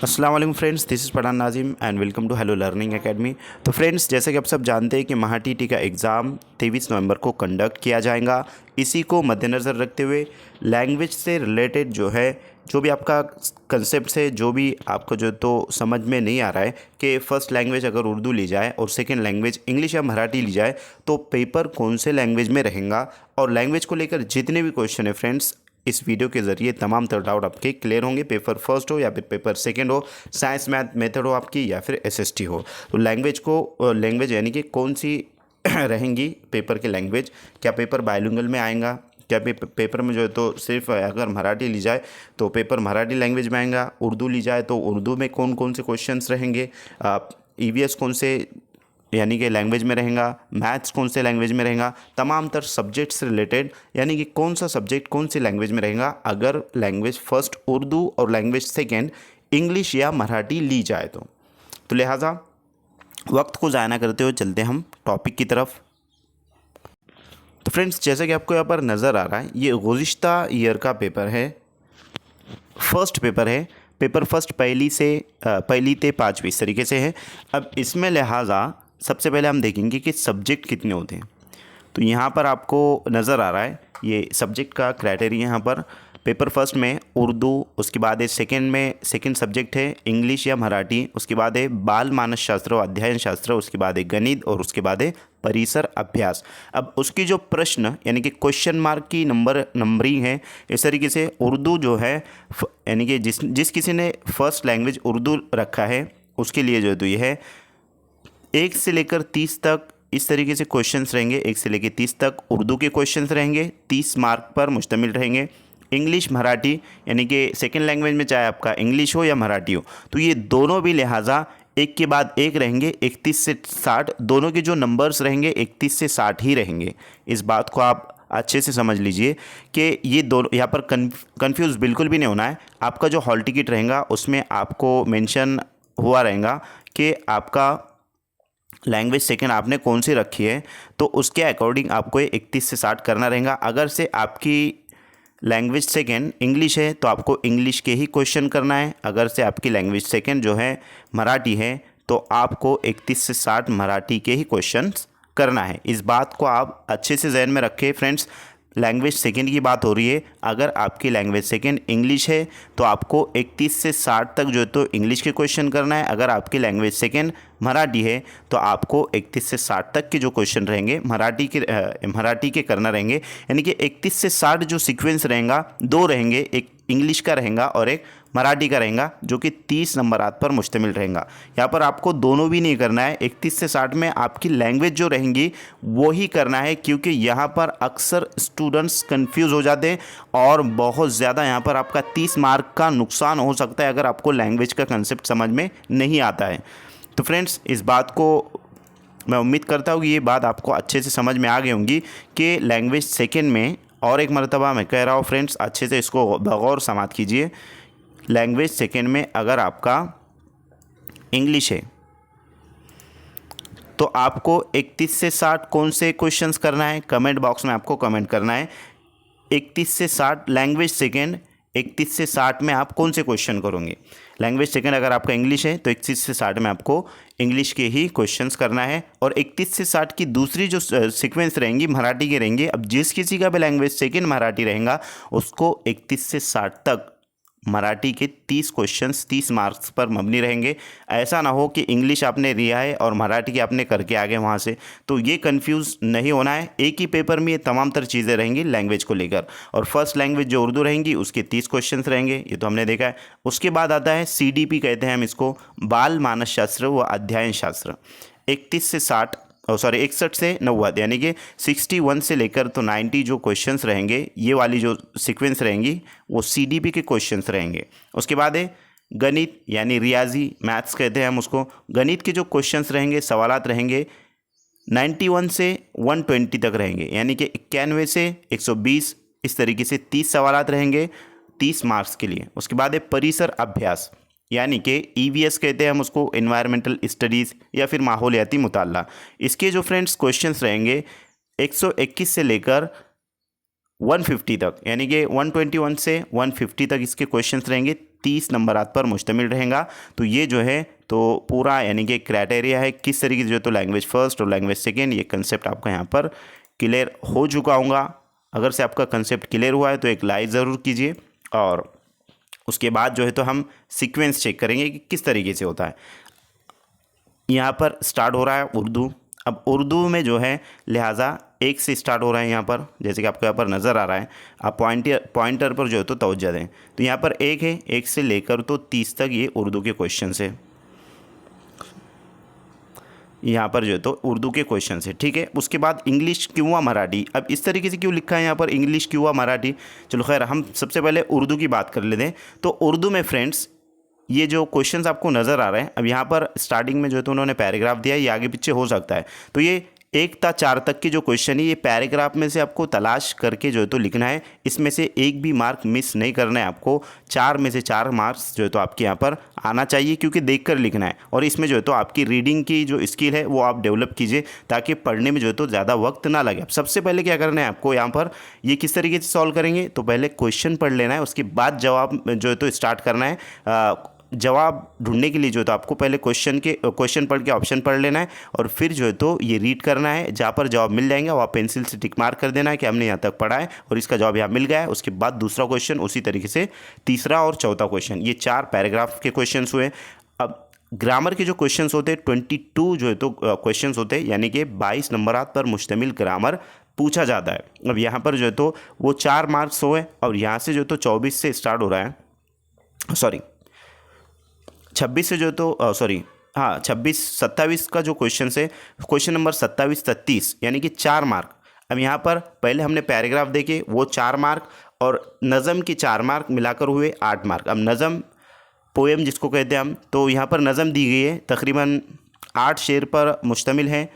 अस्सलाम वालेकुम friends, this is Pathan Nazim and welcome to Hello Learning Academy. तो फ्रेंड्स, जैसे कि आप सब जानते हैं कि महाटीटी का एग्ज़ाम 23 नवंबर को कंडक्ट किया जाएगा। इसी को मद्देनज़र रखते हुए लैंग्वेज से रिलेटेड जो भी आपका कंसेप्ट है, जो भी आपको समझ में नहीं आ रहा है कि फ़र्स्ट लैंग्वेज अगर उर्दू ली जाए और सेकेंड लैंग्वेज इंग्लिश या मराठी ली जाए तो पेपर कौन से लैंग्वेज में रहेगा, और लैंग्वेज को लेकर जितने भी क्वेश्चन है फ्रेंड्स, इस वीडियो के ज़रिए तमाम तरह डाउट आपके क्लियर होंगे। पेपर फर्स्ट हो या फिर पेपर सेकंड हो, साइंस मैथ मेथड हो आपकी या फिर एसएसटी हो, तो लैंग्वेज यानी कि कौन सी रहेंगी पेपर की लैंग्वेज। क्या पेपर बायलिंगुअल में आएगा, क्या पेपर में तो सिर्फ अगर मराठी ली जाए तो पेपर मराठी लैंग्वेज में आएगा, उर्दू ली जाए तो उर्दू में कौन कौन से क्वेश्चंस रहेंगे, ईवीएस कौन से यानी कि लैंग्वेज में रहेगा, मैथ्स कौन से लैंग्वेज में रहेगा, तमाम तर सब्जेक्ट से रिलेटेड यानी कि कौन सा सब्जेक्ट कौन सी लैंग्वेज में रहेगा अगर लैंग्वेज फर्स्ट उर्दू और लैंग्वेज सेकंड इंग्लिश या मराठी ली जाए तो लिहाजा वक्त को ज़ाया ना करते हुए चलते हम टॉपिक की तरफ। तो फ्रेंड्स, जैसा कि आपको यहाँ पर नज़र आ रहा है, ये गुज़िश्ता ईयर का पेपर है, फर्स्ट पेपर है। पेपर फर्स्ट पहली से पाँचवीं इस तरीके से है। अब इसमें लिहाजा सबसे पहले हम देखेंगे कि सब्जेक्ट कितने होते हैं। तो यहाँ पर आपको नज़र आ रहा है ये सब्जेक्ट का क्राइटेरिया। यहाँ पर पेपर फर्स्ट में उर्दू, उसके बाद है सेकंड सब्जेक्ट है इंग्लिश या मराठी, उसके बाद है बाल मानस शास्त्र और अध्ययन शास्त्र, उसके बाद है गणित और उसके बाद है परिसर अभ्यास। अब उसकी जो प्रश्न यानी कि क्वेश्चन मार्क की नंबरिंग है इस तरीके से। उर्दू जो है यानी कि जिस किसी ने फर्स्ट लैंग्वेज उर्दू रखा है उसके लिए जो ये है 1 से लेकर 30 तक इस तरीके से क्वेश्चंस रहेंगे। 1 से लेकर 30 तक उर्दू के क्वेश्चंस रहेंगे, 30 मार्क पर मुश्तमिल रहेंगे। इंग्लिश मराठी यानी कि सेकंड लैंग्वेज में चाहे आपका इंग्लिश हो या मराठी हो तो ये दोनों भी लिहाजा एक के बाद एक रहेंगे। 31 से 60 दोनों के जो नंबर्स रहेंगे 31 से 60 ही रहेंगे। इस बात को आप अच्छे से समझ लीजिए कि ये दोनों यहाँ पर कन्फ्यूज़ बिल्कुल भी नहीं होना है। आपका जो हॉल टिकट रहेगा उसमें आपको मेंशन हुआ रहेगा कि आपका लैंग्वेज सेकंड आपने कौन सी रखी है, तो उसके अकॉर्डिंग आपको 31 से 60 करना रहेगा। अगर से आपकी लैंग्वेज सेकंड इंग्लिश है तो आपको इंग्लिश के ही क्वेश्चन करना है। अगर से आपकी लैंग्वेज सेकंड जो है मराठी है तो आपको 31 से 60 मराठी के ही क्वेश्चंस करना है। इस बात को आप अच्छे से जहन में रखें फ्रेंड्स। लैंग्वेज सेकंड की बात हो रही है। अगर आपकी लैंग्वेज सेकंड इंग्लिश है तो आपको 31 से 60 तक जो इंग्लिश के क्वेश्चन करना है। अगर आपकी लैंग्वेज सेकंड मराठी है तो आपको 31 से 60 तक के जो क्वेश्चन रहेंगे मराठी के करना रहेंगे। यानी कि 31 से 60 जो सीक्वेंस रहेगा, दो रहेंगे, एक इंग्लिश का रहेगा और एक मराठी का रहेगा, जो कि 30 नंबरात पर मुश्तमिल रहेगा। यहाँ पर आपको दोनों भी नहीं करना है। 31 से 60 में आपकी लैंग्वेज जो रहेंगी वो ही करना है, क्योंकि यहाँ पर अक्सर स्टूडेंट्स कंफ्यूज हो जाते हैं और बहुत ज़्यादा यहाँ पर आपका 30 मार्क का नुकसान हो सकता है अगर आपको लैंग्वेज का कंसेप्ट समझ में नहीं आता है। तो फ्रेंड्स, इस बात को मैं उम्मीद करता हूँ कि ये बात आपको अच्छे से समझ में आ गई होंगी कि लैंग्वेज सेकंड में, और एक मरतबा मैं कह रहा हूँ फ्रेंड्स, अच्छे से इसको बगौर समात कीजिए। लैंग्वेज सेकंड में अगर आपका इंग्लिश है तो आपको 31 से 60 कौन से क्वेश्चंस करना है, कमेंट बॉक्स में आपको कमेंट करना है। 31 से 60 लैंग्वेज सेकंड, 31 से 60 में आप कौन से क्वेश्चन करोगे। लैंग्वेज सेकंड अगर आपका इंग्लिश है तो 31 से 60 में आपको इंग्लिश के ही क्वेश्चंस करना है। और 31 से 60 की दूसरी जो सीक्वेंस रहेंगी मराठी के रहेंगे। अब जिस किसी का भी लैंग्वेज सेकंड मराठी रहेगा उसको 31 से 60 तक मराठी के 30 क्वेश्चंस 30 मार्क्स पर मबनी रहेंगे। ऐसा ना हो कि इंग्लिश आपने लिया है और मराठी की आपने करके आ गए वहाँ से, तो ये कंफ्यूज नहीं होना है। एक ही पेपर में ये तमाम तर चीज़ें रहेंगी लैंग्वेज को लेकर। और फर्स्ट लैंग्वेज जो उर्दू रहेंगी उसके 30 क्वेश्चंस रहेंगे, ये तो हमने देखा है। उसके बाद आता है CDP कहते हैं हम इसको, बाल मानस शास्त्र व अध्ययन शास्त्र। 31 से 60 61 से 90 यानी कि 61 से लेकर तो 90 जो क्वेश्चंस रहेंगे, ये वाली जो सीक्वेंस रहेंगी वो CDP के क्वेश्चंस रहेंगे। उसके बाद है गणित यानी रियाजी, मैथ्स कहते हैं हम उसको। गणित के जो क्वेश्चंस रहेंगे, सवालात रहेंगे 91 से 120 तक रहेंगे, यानी कि 91 से 120 इस तरीके से 30 सवालात रहेंगे 30 मार्क्स के लिए। उसके बाद है परिसर अभ्यास यानी कि EVS कहते हैं हम उसको, एनवायरमेंटल स्टडीज़ या फिर माहौलियाती मुताला। इसके जो फ्रेंड्स क्वेश्चंस रहेंगे 121 से लेकर 150 तक, यानी कि 121 से 150 तक इसके क्वेश्चंस रहेंगे 30 नंबरात पर मुश्तमिल रहेगा। तो ये जो है तो पूरा यानी कि क्राइटेरिया है किस तरीके से जो तो लैंग्वेज फर्स्ट और लैंग्वेज सेकेंड, ये कंसेप्ट आपका यहाँ पर क्लियर हो चुका होगा। अगर से आपका कंसेप्ट क्लियर हुआ है तो एक लाइक ज़रूर कीजिए, और उसके बाद जो है तो हम सीक्वेंस चेक करेंगे कि किस तरीके से होता है। यहाँ पर स्टार्ट हो रहा है उर्दू। अब उर्दू में जो है लिहाजा एक से स्टार्ट हो रहा है यहाँ पर, जैसे कि आपको यहाँ पर नज़र आ रहा है। आप पॉइंटर पर जो है तो तवज्जो दें। तो यहाँ पर एक है, एक से लेकर तो 30 तक ये उर्दू के क्वेश्चन है। यहाँ पर जो है तो उर्दू के क्वेश्चन है, ठीक है। उसके बाद इंग्लिश किंवा मराठी। अब इस तरीके से क्यों लिखा है यहाँ पर इंग्लिश किंवा मराठी? चलो खैर, हम सबसे पहले उर्दू की बात कर लेते हैं। तो उर्दू में फ्रेंड्स ये जो क्वेश्चंस आपको नज़र आ रहे हैं, अब यहाँ पर स्टार्टिंग में जो है तो उन्होंने पैराग्राफ दिया है, ये आगे पीछे हो सकता है। तो ये 1 था 4 तक के जो क्वेश्चन है, ये पैराग्राफ में से आपको तलाश करके जो है तो लिखना है। इसमें से एक भी मार्क मिस नहीं करना है आपको। 4 में से 4 मार्क्स जो है तो आपके यहाँ पर आना चाहिए, क्योंकि देखकर लिखना है। और इसमें जो है तो आपकी रीडिंग की जो स्किल है वो आप डेवलप कीजिए, ताकि पढ़ने में जो है तो ज़्यादा वक्त ना लगे। अब सबसे पहले क्या करना है आपको यहाँ पर, ये किस तरीके से सॉल्व करेंगे, तो पहले क्वेश्चन पढ़ लेना है, उसके बाद जवाब जो है तो स्टार्ट करना है। जवाब ढूंढने के लिए जो है तो आपको पहले क्वेश्चन पढ़ के ऑप्शन पढ़ लेना है, और फिर जो है तो ये रीड करना है। जहाँ पर जवाब मिल जाएंगे वहाँ पेंसिल से टिक मार्क कर देना है कि हमने यहाँ तक पढ़ा है और इसका जवाब यहाँ मिल गया है। उसके बाद दूसरा क्वेश्चन, उसी तरीके से तीसरा और चौथा क्वेश्चन। ये 4 पैराग्राफ के क्वेश्चन हुए। अब ग्रामर के जो क्वेश्चन होते हैं 22 जो है तो क्वेश्चन होते हैं, यानी कि 22 नंबरात पर मुश्तमिल ग्रामर पूछा जाता है। अब यहाँ पर जो है तो वो 4 मार्क्स हुए, और यहाँ से जो है तो 24 से स्टार्ट हो रहा है, सॉरी 26 से जो तो सॉरी हाँ 27 का जो क्वेश्चन है, क्वेश्चन नंबर 27-33, यानी कि 4 मार्क। अब यहाँ पर पहले हमने पैराग्राफ देखे, वो 4 मार्क, और नज़म की 4 मार्क मिलाकर हुए 8 मार्क। अब नज़म पोएम जिसको कहते हैं हम, तो यहाँ पर नज़म दी गई है, तकरीबन 8 शेर पर मुश्तमिल है,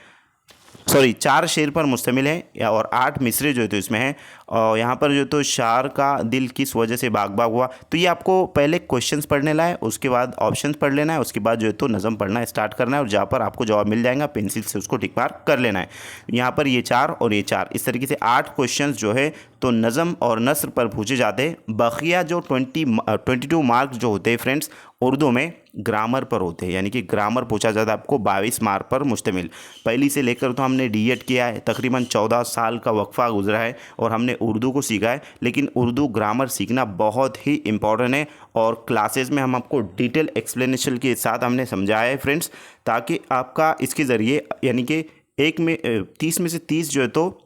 सॉरी 4 शेर पर मुश्तमिल है, और 8 मिसरे जो है तो इसमें है। और यहाँ पर जो तो शार का दिल किस वजह से बाग बाग हुआ। तो ये आपको पहले क्वेश्चंस पढ़ने ला है, उसके बाद ऑप्शंस पढ़ लेना है, उसके बाद जो है तो नज़म पढ़ना स्टार्ट करना है, और जहाँ पर आपको जवाब मिल जाएगा पेंसिल से उसको टिक मार्क कर लेना है। यहाँ पर ये 4 और ये 4, इस तरीके से 8 क्वेश्चन जो है तो नज़म और नस्र पर पूछे जाते हैं। बकिया जो 22 मार्क जो होते हैं फ्रेंड्स उर्दू में ग्रामर पर होते हैं, यानी कि ग्रामर पूछा जाता है आपको 22 मार्क पर मुश्तमिल। पहली से लेकर तो हमने डीएड किया है, तकरीबन 14 साल का वक्फा गुजरा है और हमने उर्दू को सीखा है, लेकिन उर्दू ग्रामर सीखना बहुत ही इम्पॉर्टेंट है। और क्लासेस में हम आपको डिटेल एक्सप्लेनेशन के साथ हमने समझाया है फ्रेंड्स, ताकि आपका इसके ज़रिए यानी कि 30 में से 30 जो है तो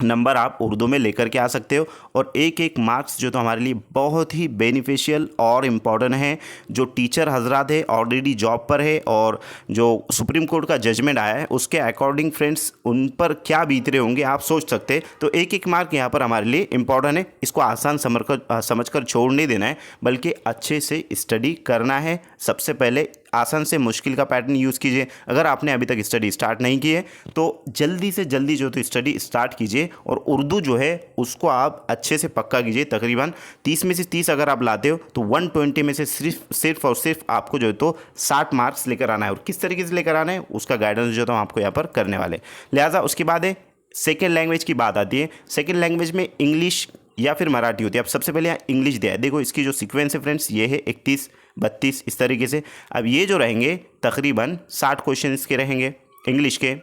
नंबर आप उर्दू में लेकर के आ सकते हो। और एक मार्क्स जो तो हमारे लिए बहुत ही बेनिफिशियल और इम्पॉर्टेंट है। जो टीचर हजरात है ऑलरेडी जॉब पर है, और जो सुप्रीम कोर्ट का जजमेंट आया है उसके अकॉर्डिंग फ्रेंड्स उन पर क्या बीत रहे होंगे आप सोच सकते हैं। तो एक मार्क यहाँ पर हमारे लिए इम्पॉर्टेंट है, इसको आसान समझ कर छोड़ नहीं देना है, बल्कि अच्छे से स्टडी करना है। सबसे पहले आसान से मुश्किल का पैटर्न यूज़ कीजिए। अगर आपने अभी तक स्टडी स्टार्ट नहीं की है तो जल्दी से जल्दी जो तो स्टडी स्टार्ट कीजिए, और उर्दू जो है उसको आप अच्छे से पक्का कीजिए। तकरीबन 30 में से 30 अगर आप लाते हो तो 120 में से सिर्फ और सिर्फ आपको जो है तो 60 मार्क्स लेकर आना है। और किस तरीके से लेकर आना है उसका गाइडेंस जो तो हम आपको यहाँ पर करने वाले। लिहाजा उसके बाद है सेकेंड लैंग्वेज की बात आती है। सेकेंड लैंग्वेज में इंग्लिश या फिर मराठी होती है। अब सबसे पहले यहाँ इंग्लिश दिया है, देखो इसकी जो सीक्वेंस है फ्रेंड्स ये है 31, 32 इस तरीके से। अब ये जो रहेंगे तकरीबन 60 क्वेश्चन इसके रहेंगे इंग्लिश के,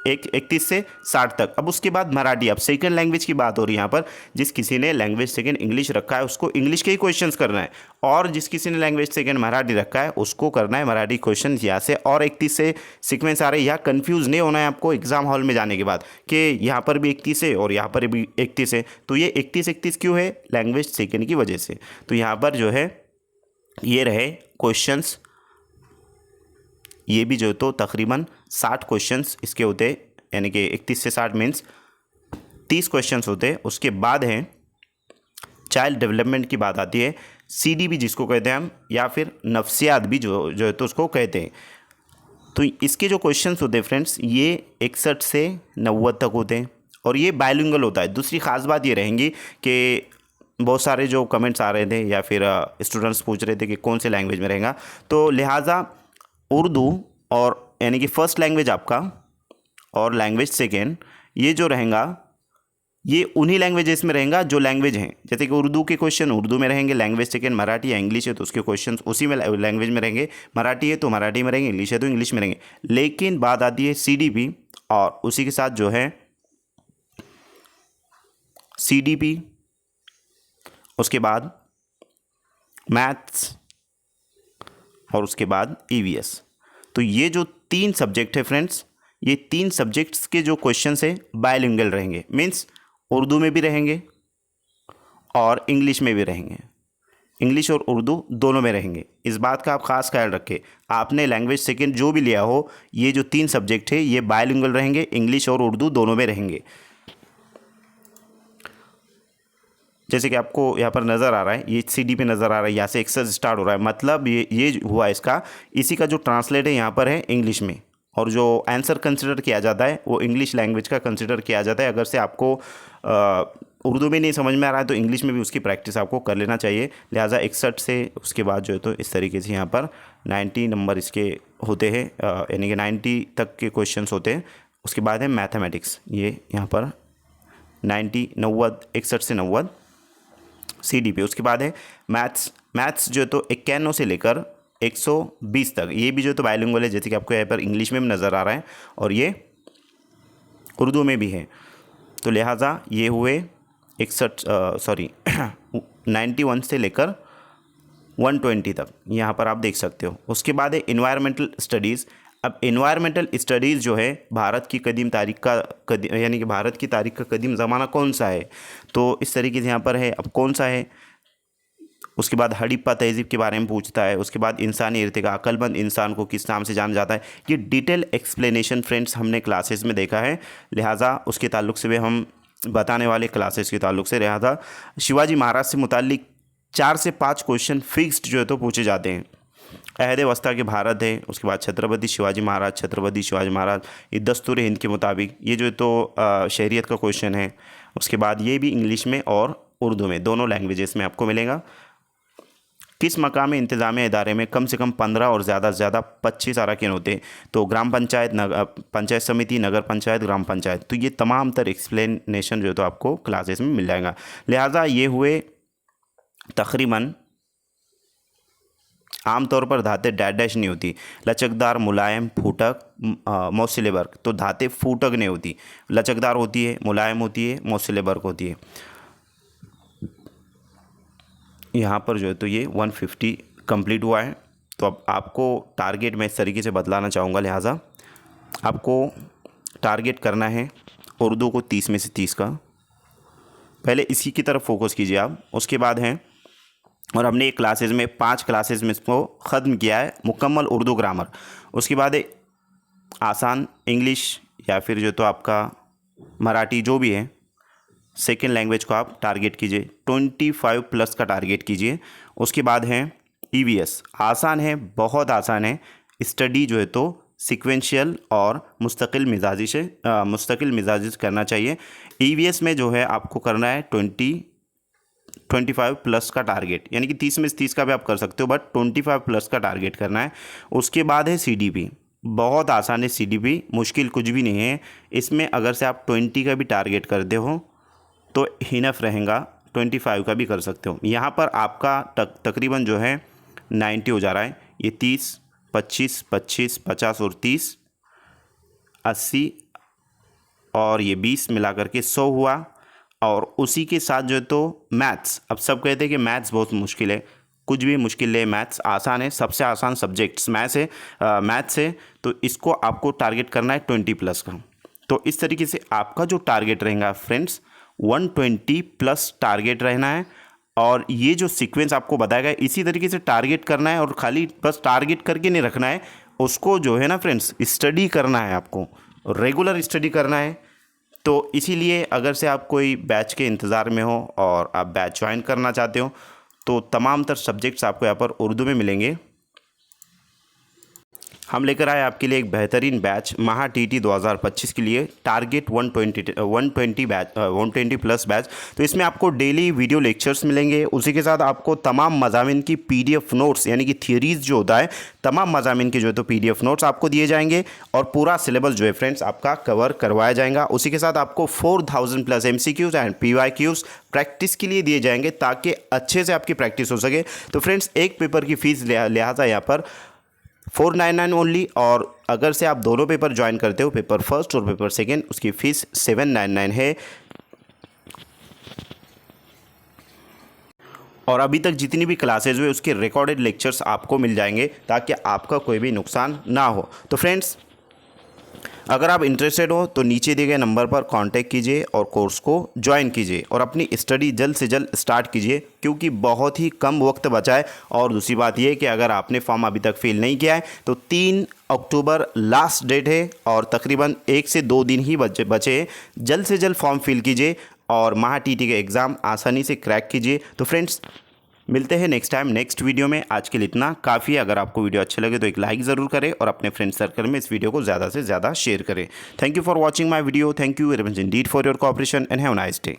31 से 60 तक। अब उसके बाद मराठी। अब सेकंड लैंग्वेज की बात हो रही है यहाँ पर। जिस किसी ने लैंग्वेज सेकंड इंग्लिश रखा है उसको इंग्लिश के ही क्वेश्चंस करना है, और जिस किसी ने लैंग्वेज सेकंड मराठी रखा है उसको करना है मराठी क्वेश्चन यहाँ से। और 31 से सीक्वेंस आ रही है, यहाँ कन्फ्यूज़ नहीं होना है आपको एग्जाम हॉल में जाने के बाद कि यहाँ पर भी 31 है और यहाँ पर भी 31 है। तो ये 31 क्यों है? लैंग्वेज सेकेंड की वजह से। तो यहाँ पर जो है ये रहे क्वेश्चंस, ये भी जो तो तकरीबन 60 क्वेश्चंस इसके होते हैं, यानी कि 31 से 60 मीन्स 30 क्वेश्चंस होते हैं। उसके बाद हैं चाइल्ड डेवलपमेंट की बात आती है, CDB जिसको कहते हैं हम, या फिर नफ्सियात भी जो है तो उसको कहते हैं। तो इसके जो क्वेश्चंस होते हैं फ्रेंड्स ये 61 से 90 तक होते हैं, और ये बायलिंगुअल होता है। दूसरी ख़ास बात ये रहेंगी कि बहुत सारे जो कमेंट्स आ रहे थे या फिर स्टूडेंट्स पूछ रहे थे कि कौन से लैंग्वेज में रहेगा, तो लिहाजा उर्दू और यानी कि फ़र्स्ट लैंग्वेज आपका और लैंग्वेज सेकेंड ये जो रहेगा ये उन्हीं लैंग्वेजेस में रहेगा जो लैंग्वेज हैं। जैसे कि उर्दू के क्वेश्चन उर्दू में रहेंगे, लैंग्वेज सेकेंड मराठी या इंग्लिश है तो उसके क्वेश्चन उसी में लैंग्वेज में रहेंगे, मराठी है तो मराठी में रहेंगे, इंग्लिश है तो इंग्लिश में रहेंगे। लेकिन बात आती है CDP और उसी के साथ जो है CDP, उसके बाद मैथ्स और उसके बाद EVS। तो ये जो 3 सब्जेक्ट है फ्रेंड्स, ये 3 सब्जेक्ट्स के जो क्वेश्चन है बायलिंगुअल रहेंगे, मीन्स उर्दू में भी रहेंगे और इंग्लिश में भी रहेंगे, इंग्लिश और उर्दू दोनों में रहेंगे। इस बात का आप खास ख्याल रखें। आपने लैंग्वेज सेकेंड जो भी लिया हो, ये जो 3 सब्जेक्ट है ये बायलिंगुअल रहेंगे, इंग्लिश और उर्दू दोनों में रहेंगे। जैसे कि आपको यहाँ पर नज़र आ रहा है, ये CDP नज़र आ रहा है, यहाँ से एक्सरसाइज स्टार्ट हो रहा है, मतलब ये हुआ इसका, इसी का जो ट्रांसलेट है यहाँ पर है इंग्लिश में, और जो आंसर कंसिडर किया जाता है वो इंग्लिश लैंग्वेज का कंसिडर किया जाता है। अगर से आपको उर्दू में नहीं समझ में आ रहा है तो इंग्लिश में भी उसकी प्रैक्टिस आपको कर लेना चाहिए। लिहाजा 61 से उसके बाद जो है तो इस तरीके से यहाँ पर 90 नंबर इसके होते हैं, यानी कि 90 तक के क्वेश्चंस होते हैं। उसके बाद है मैथमेटिक्स, ये यहाँ पर 90 61 से 90 CDP। उसके बाद है मैथ्स जो है तो 91 से लेकर 120 तक, ये भी जो है तो बायलिंगुअल है, जैसे कि आपको यहाँ पर इंग्लिश में भी नज़र आ रहा है और ये उर्दू में भी है। तो लिहाजा ये हुए 91 से लेकर 120 तक, यहाँ पर आप देख सकते हो। उसके बाद है इन्वायरमेंटल स्टडीज़। अब इन्वायरमेंटल स्टडीज़ जो है भारत की कदीम तारीख का यानी कि भारत की तारीख का कदीम ज़माना कौन सा है, तो इस तरीके से यहाँ पर है। अब कौन सा है, उसके बाद हड़प्पा तहज़ीब के बारे में पूछता है। उसके बाद इंसानी इर्तिका, अक्लमंद इंसान को किस नाम से जाना जाता है, ये डिटेल एक्सप्लेनेशन फ्रेंड्स हमने क्लासेस में देखा है। लिहाजा उसके ताल्लुक से भी हम बताने वाले क्लासेस के ताल्लुक से। लिहाजा शिवाजी महाराज से मुतालिक 4 से 5 क्वेश्चन फिक्स्ड जो है तो पूछे जाते हैं। अहद वस्ता के भारत है, उसके बाद छत्रपति शिवाजी महाराज, ये दस्तूर हिंद के मुताबिक, ये जो है तो शहरियत का क्वेश्चन है। उसके बाद ये भी इंग्लिश में और उर्दू में दोनों लैंग्वेजेस में आपको मिलेगा। किस मकामी इंतज़ामी इदारे में कम से कम 15 और ज़्यादा से ज़्यादा 25 अरकान होते हैं, तो ग्राम पंचायत, पंचायत समिति, नगर पंचायत, ग्राम पंचायत। तो ये तमाम तर एक्सप्लेनेशन जो है तो आपको क्लासेस में मिल जाएगा। लिहाजा ये हुए तकरीबन, आमतौर पर धातें डैश नहीं होती, लचकदार, मुलायम, फूटक, मौसिले वर्ग। तो धातें फूटक नहीं होती, लचकदार होती है, मुलायम होती है, मौसिले वर्ग होती है। यहाँ पर जो है तो ये 150 कंप्लीट हुआ है। तो अब आपको टारगेट मैं इस तरीके से बतलाना चाहूँगा। लिहाजा आपको टारगेट करना है उर्दू को 30 में से 30 का, पहले इसी की तरफ फोकस कीजिए आप। उसके बाद हैं, और हमने एक क्लासेज में 5 क्लासेज में इसको ख़त्म किया है, मुकम्मल उर्दू ग्रामर। उसके बाद आसान इंग्लिश या फिर जो तो आपका मराठी जो भी है सेकेंड लैंग्वेज को आप टारगेट कीजिए, 25+ का टारगेट कीजिए। उसके बाद है EVS, आसान है, बहुत आसान है। स्टडी जो है तो सीक्वेंशियल और मुस्तकिल मिजाजी से करना चाहिए। EVS में जो है आपको करना है 25+ का टारगेट, यानी कि 30 में से 30 का भी आप कर सकते हो, बट 25+ का टारगेट करना है। उसके बाद है CDP, बहुत आसान है CDP, मुश्किल कुछ भी नहीं है इसमें। अगर से आप 20 का भी टारगेट करते हो तो इनफ रहेगा, 25 का भी कर सकते हो। यहाँ पर आपका तकरीबन जो है 90 हो जा रहा है। ये 30, 25, 25, 50 और 30, 80 और ये 20 मिला करके 100 हुआ। और उसी के साथ जो है तो मैथ्स, अब सब कहते हैं कि मैथ्स बहुत मुश्किल है, कुछ भी मुश्किल है, मैथ्स आसान है। सबसे आसान सब्जेक्ट्स मैथ्स है, तो इसको आपको टारगेट करना है 20+ का। तो इस तरीके से आपका जो टारगेट रहेगा फ्रेंड्स 120+ टारगेट रहना है। और ये जो सीक्वेंस आपको बताया गया इसी तरीके से टारगेट करना है, और खाली बस टारगेट करके नहीं रखना है, उसको जो है ना फ्रेंड्स स्टडी करना है, आपको रेगुलर स्टडी करना है। तो इसीलिए अगर से आप कोई बैच के इंतज़ार में हो और आप बैच ज्वाइन करना चाहते हो तो तमाम तर सब्जेक्ट्स आपको यहाँ पर उर्दू में मिलेंगे। हम लेकर आए आपके लिए एक बेहतरीन बैच महा टीटी 2025 के लिए टारगेट 120 प्लस बैच। तो इसमें आपको डेली वीडियो लेक्चर्स मिलेंगे, उसी के साथ आपको तमाम मज़ामिन की पीडीएफ नोट्स यानी कि थियरीज़ जो होता है तमाम मज़ामिन के जो है तो पीडीएफ नोट्स आपको दिए जाएंगे और पूरा सिलेबस जो है फ्रेंड्स आपका कवर करवाया जाएगा। उसी के साथ आपको 4000 plus MCQs and PYQs practice के लिए दिए जाएंगे ताकि अच्छे से आपकी प्रैक्टिस हो सके। तो फ्रेंड्स एक पेपर की फ़ीस लिहाजा यहाँ पर 499 ओनली, और अगर से आप दोनों पेपर ज्वाइन करते हो, पेपर फर्स्ट और पेपर सेकेंड, उसकी फ़ीस 799 है। और अभी तक जितनी भी क्लासेज हुए उसके रिकॉर्डेड लेक्चर्स आपको मिल जाएंगे ताकि आपका कोई भी नुकसान ना हो। तो फ्रेंड्स अगर आप इंटरेस्टेड हो तो नीचे दिए गए नंबर पर कांटेक्ट कीजिए और कोर्स को ज्वाइन कीजिए और अपनी स्टडी जल्द से जल्द स्टार्ट कीजिए, क्योंकि बहुत ही कम वक्त बचा है। और दूसरी बात यह कि अगर आपने फॉर्म अभी तक फिल नहीं किया है तो 3 अक्टूबर लास्ट डेट है और तकरीबन 1 से 2 दिन ही बचे हैं। जल्द से जल्द फॉर्म फिल कीजिए और महा टीटी के एग्ज़ाम आसानी से क्रैक कीजिए। तो फ्रेंड्स मिलते हैं नेक्स्ट टाइम नेक्स्ट वीडियो में। आज के लिए इतना काफ़ी है। अगर आपको वीडियो अच्छे लगे तो एक लाइक ज़रूर करें और अपने फ्रेंड सर्कल में इस वीडियो को ज़्यादा से ज़्यादा शेयर करें। Thank you for watching my video. Thank you very much Indeed for your cooperation and have a nice day.